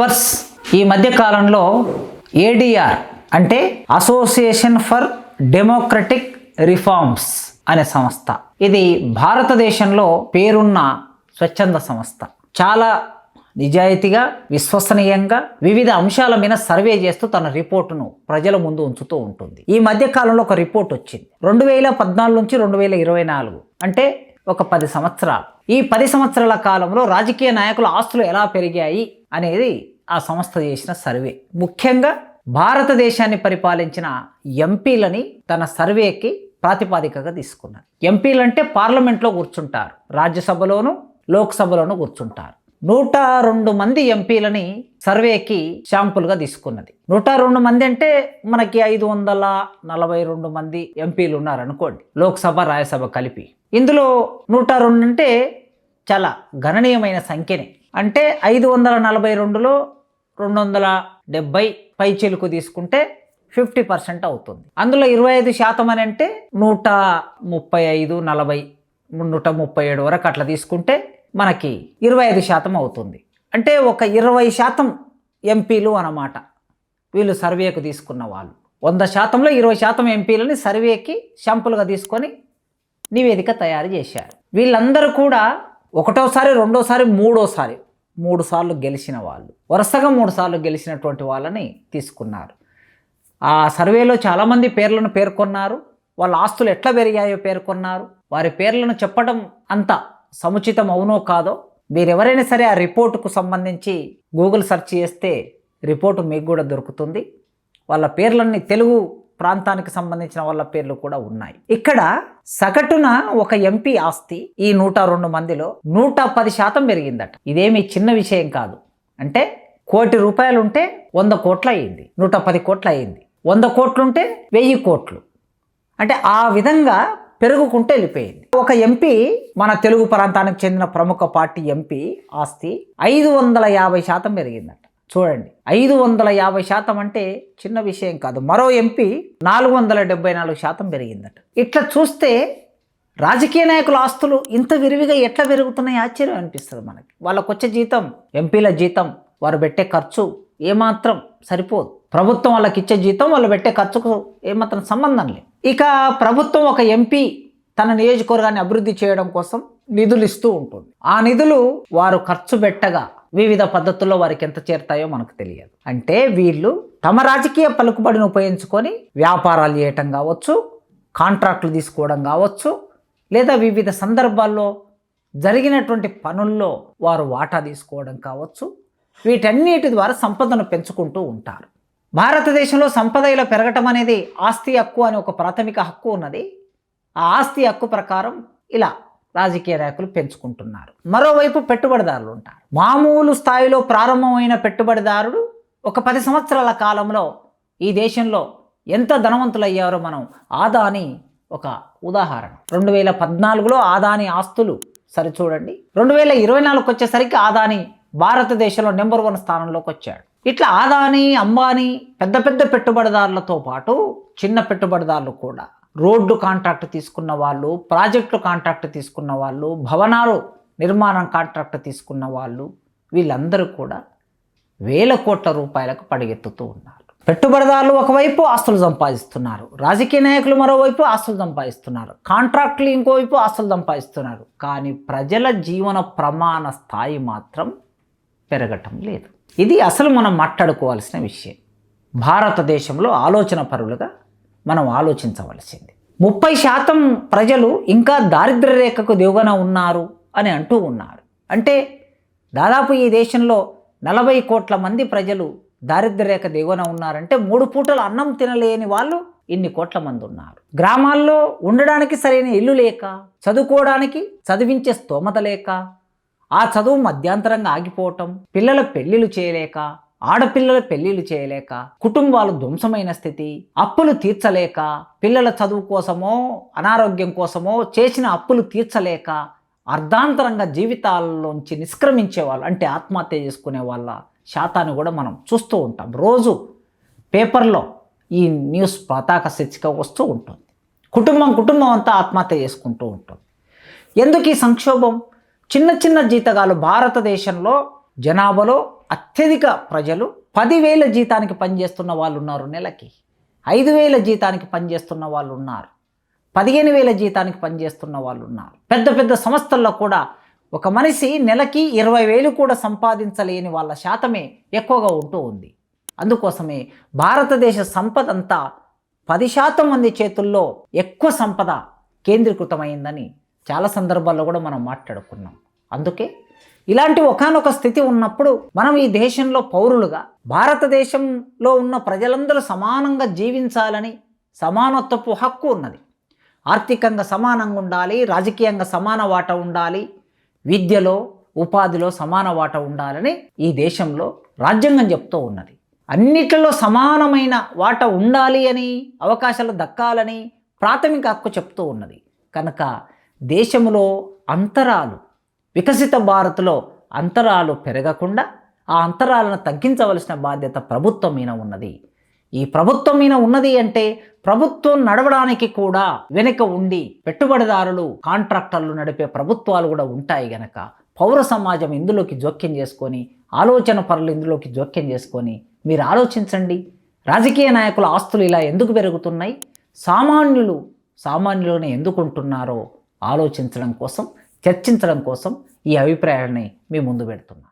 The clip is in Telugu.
వ్యూవర్స్, ఈ మధ్య కాలంలో ఏడిఆర్ అంటే అసోసియేషన్ ఫర్ డెమోక్రటిక్ రిఫార్మ్స్ అనే సంస్థ, ఇది భారతదేశంలో పేరున్న స్వచ్ఛంద సంస్థ. చాలా నిజాయితీగా, విశ్వసనీయంగా వివిధ అంశాల మీద సర్వే చేస్తూ తన రిపోర్టును ప్రజల ముందు ఉంచుతూ ఉంటుంది. ఈ మధ్య కాలంలో ఒక రిపోర్ట్ వచ్చింది. 2014 నుంచి 2024 అంటే ఒక 10 సంవత్సరాలు. ఈ 10 సంవత్సరాల కాలంలో రాజకీయ నాయకుల ఆస్తులు ఎలా పెరిగాయి అనేది ఆ సంస్థ చేసిన సర్వే. ముఖ్యంగా భారతదేశాన్ని పరిపాలించిన ఎంపీలని తన సర్వేకి ప్రాతిపాదికగా తీసుకున్నారు. ఎంపీలు అంటే పార్లమెంట్లో కూర్చుంటారు, రాజ్యసభలోను లోక్సభలోను కూర్చుంటారు. 102 మంది ఎంపీలని సర్వేకి శాంపుల్గా తీసుకున్నది. 102 మంది అంటే మనకి 542 మంది ఎంపీలు ఉన్నారనుకోండి, లోక్సభ రాజ్యసభ కలిపి. ఇందులో 102 అంటే చాలా గణనీయమైన సంఖ్యనే. అంటే 542లో 270 పైచిలుకు తీసుకుంటే 50% అవుతుంది. అందులో 25% అని అంటే 135, 40, 137 వరకు అట్లా తీసుకుంటే మనకి 25% అవుతుంది. అంటే ఒక 20% ఎంపీలు అన్నమాట వీళ్ళు సర్వేకు తీసుకున్న వాళ్ళు. 100%లో 20% ఎంపీలని సర్వేకి శాంపుల్గా తీసుకొని నివేదిక తయారు చేశారు. వీళ్ళందరూ కూడా ఒకటోసారి, రెండోసారి, మూడోసారి 3 సార్లు గెలిచిన వాళ్ళు, వరుసగా 3 సార్లు గెలిచినటువంటి వాళ్ళని తీసుకున్నారు. ఆ సర్వేలో చాలామంది పేర్లను పేర్కొన్నారు, వాళ్ళ ఆస్తులు ఎట్లా పెరిగాయో పేర్కొన్నారు. వారి పేర్లను చెప్పడం అంత సముచితం అవునో కాదో మీరెవరైనా సరే ఆ రిపోర్టుకు సంబంధించి గూగుల్ సెర్చ్ చేస్తే రిపోర్టు మీకు కూడా దొరుకుతుంది. వాళ్ళ పేర్లన్నీ తెలుగు ప్రాంతానికి సంబంధించిన వాళ్ళ పేర్లు కూడా ఉన్నాయి. ఇక్కడ సగటున ఒక ఎంపీ ఆస్తి ఈ 102 మందిలో 110% పెరిగిందట. ఇదేమి చిన్న విషయం కాదు. అంటే ₹1,00,00,000 ఉంటే 100 కోట్లు అయ్యింది, 110 కోట్లు అయ్యింది. 100 కోట్లుంటే 1000 కోట్లు. అంటే ఆ విధంగా పెరుగుకుంటూ వెళ్ళిపోయింది. ఒక ఎంపీ, మన తెలుగు ప్రాంతానికి చెందిన ప్రముఖ పార్టీ ఎంపీ ఆస్తి 550% పెరిగిందట. చూడండి, 550% అంటే చిన్న విషయం కాదు. మరో ఎంపీ 474% పెరిగిందట. ఇట్లా చూస్తే రాజకీయ నాయకుల ఆస్తులు ఇంత విరివిగా ఎట్లా పెరుగుతున్నాయి ఆశ్చర్యం అనిపిస్తుంది మనకి. వాళ్ళకు వచ్చే జీతం, ఎంపీల జీతం, వారు పెట్టే ఖర్చు ఏమాత్రం సరిపోదు. ప్రభుత్వం వాళ్ళకి ఇచ్చే జీతం వాళ్ళు పెట్టే ఖర్చుకు ఏమాత్రం సంబంధం లేదు. ఇక ప్రభుత్వం ఒక ఎంపీ తన నియోజకవర్గాన్ని అభివృద్ధి చేయడం కోసం నిధులు ఇస్తూ ఉంటుంది. ఆ నిధులు వారు ఖర్చు పెట్టగా వివిధ పద్ధతుల్లో వారికి ఎంత చేరుతాయో మనకు తెలియదు. అంటే వీళ్ళు తమ రాజకీయ పలుకుబడిని ఉపయోగించుకొని వ్యాపారాలు చేయటం కావచ్చు, కాంట్రాక్టులు తీసుకోవడం కావచ్చు, లేదా వివిధ సందర్భాల్లో జరిగినటువంటి పనుల్లో వారు వాటా తీసుకోవడం కావచ్చు, వీటన్నిటి ద్వారా సంపదను పెంచుకుంటూ ఉంటారు. భారతదేశంలో సంపద ఇలా పెరగటం అనేది ఆస్తి హక్కు అనే ఒక ప్రాథమిక హక్కు ఉన్నది. ఆ ఆస్తి హక్కు ప్రకారం ఇలా రాజకీయ నాయకులు పెంచుకుంటున్నారు. మరోవైపు పెట్టుబడిదారులు ఉంటారు. మామూలు స్థాయిలో ప్రారంభమైన పెట్టుబడిదారుడు ఒక 10 సంవత్సరాల కాలంలో ఈ దేశంలో ఎంత ధనవంతులయ్యారో మనం ఆదాని ఒక ఉదాహరణ. 2014లో ఆదాని ఆస్తులు సరిచూడండి. 2024 వచ్చేసరికి ఆదాని భారతదేశంలో నెంబర్ 1 స్థానంలోకి వచ్చాడు. ఇట్లా ఆదాని, అంబానీ పెద్ద పెద్ద పెట్టుబడిదారులతో పాటు చిన్న పెట్టుబడిదారులు కూడా, రోడ్డు కాంట్రాక్ట్ తీసుకున్న వాళ్ళు, ప్రాజెక్టులు కాంట్రాక్ట్ తీసుకున్న వాళ్ళు, భవనాలు నిర్మాణం కాంట్రాక్ట్ తీసుకున్న వాళ్ళు, వీళ్ళందరూ కూడా వేల కోట్ల రూపాయలకు పడిగెత్తుతూ ఉన్నారు. పెట్టుబడిదారులు ఒకవైపు ఆస్తులు సంపాదిస్తున్నారు, రాజకీయ నాయకులు మరోవైపు ఆస్తులు సంపాదిస్తున్నారు, కాంట్రాక్టులు ఇంకోవైపు ఆస్తులు సంపాదిస్తున్నారు. కానీ ప్రజల జీవన ప్రమాణ స్థాయి మాత్రం పెరగటం లేదు. ఇది అసలు మనం మాట్లాడుకోవాల్సిన విషయం. భారతదేశంలో ఆలోచన పరులుగా మనం ఆలోచించవలసింది. 30% ప్రజలు ఇంకా దారిద్ర్య రేఖకు దిగువన ఉన్నారు అని అంటూ ఉన్నారు. అంటే దాదాపు ఈ దేశంలో 40 కోట్ల మంది ప్రజలు దారిద్ర్య రేఖ దిగువన ఉన్నారంటే 3 పూటలు అన్నం తినలేని వాళ్ళు ఇన్ని కోట్ల మంది ఉన్నారు. గ్రామాల్లో ఉండడానికి సరైన ఇల్లు లేక, చదువుకోవడానికి చదివించే స్తోమత లేక, ఆ చదువు మధ్యాంతరంగా ఆగిపోవటం, పిల్లల పెళ్లిళ్ళు చేయలేక, ఆడపిల్లల పెళ్లిళ్ళు చేయలేక, కుటుంబాలు ధ్వంసమైన స్థితి, అప్పులు తీర్చలేక, పిల్లల చదువు కోసమో అనారోగ్యం కోసమో చేసిన అప్పులు తీర్చలేక అర్ధాంతరంగా జీవితాల్లోంచి నిష్క్రమించే వాళ్ళు, అంటే ఆత్మహత్య చేసుకునే వాళ్ళ శాతాన్ని కూడా మనం చూస్తూ ఉంటాం. రోజు పేపర్లో ఈ న్యూస్ పతాక శీర్షిక వస్తూ ఉంటుంది. కుటుంబం అంతా ఆత్మహత్య చేసుకుంటూ ఉంటుంది. ఎందుకు ఈ సంక్షోభం? చిన్న చిన్న జీతగాలు భారతదేశంలో జనాభాలో అత్యధిక ప్రజలు 10,000 జీతానికి పనిచేస్తున్న వాళ్ళు ఉన్నారు, నెలకి 5,000 జీతానికి పనిచేస్తున్న వాళ్ళు ఉన్నారు, 15,000 జీతానికి పనిచేస్తున్న వాళ్ళు ఉన్నారు. పెద్ద పెద్ద సంస్థల్లో కూడా ఒక మనిషి నెలకి 20,000 కూడా సంపాదించలేని వాళ్ళ శాతమే ఎక్కువగా ఉంటూ ఉంది. అందుకోసమే భారతదేశ సంపద అంతా 10% మంది చేతుల్లో ఎక్కువ సంపద కేంద్రీకృతమైందని చాలా సందర్భాల్లో కూడా మనం మాట్లాడుకున్నాం. అందుకే ఇలాంటి ఒకానొక స్థితి ఉన్నప్పుడు మనం ఈ దేశంలో పౌరులుగా భారతదేశంలో ఉన్న ప్రజలందరూ సమానంగా జీవించాలని సమానత్వపు హక్కు ఉన్నది. ఆర్థికంగా సమానంగా ఉండాలి, రాజకీయంగా సమాన వాటా ఉండాలి, విద్యలో ఉపాధిలో సమాన వాటా ఉండాలని ఈ దేశంలో రాజ్యాంగం చెప్తూ ఉన్నది. అన్నిటిలో సమానమైన వాటా ఉండాలి అని, అవకాశాలు దక్కాలని ప్రాథమిక హక్కు చెప్తూ ఉన్నది. కనుక దేశంలో అంతరాలు, వికసిత భారత్లో అంతరాలు పెరగకుండా ఆ అంతరాలను తగ్గించవలసిన బాధ్యత ప్రభుత్వం మీద ఉన్నది. ఈ ప్రభుత్వం మీద ఉన్నది అంటే ప్రభుత్వం నడవడానికి కూడా వెనుక ఉండి పెట్టుబడిదారులు, కాంట్రాక్టర్లు నడిపే ప్రభుత్వాలు కూడా ఉంటాయి. గనక పౌర సమాజం ఇందులోకి జోక్యం చేసుకొని, ఆలోచన పరులు ఇందులోకి జోక్యం చేసుకొని మీరు ఆలోచించండి. రాజకీయ నాయకుల ఆస్తులు ఇలా ఎందుకు పెరుగుతున్నాయి, సామాన్యులునే ఎందుకు ఉంటున్నారో ఆలోచించడం కోసం, చర్చించడం కోసం ఈ అభిప్రాయాన్ని మీ ముందు పెడుతున్నా.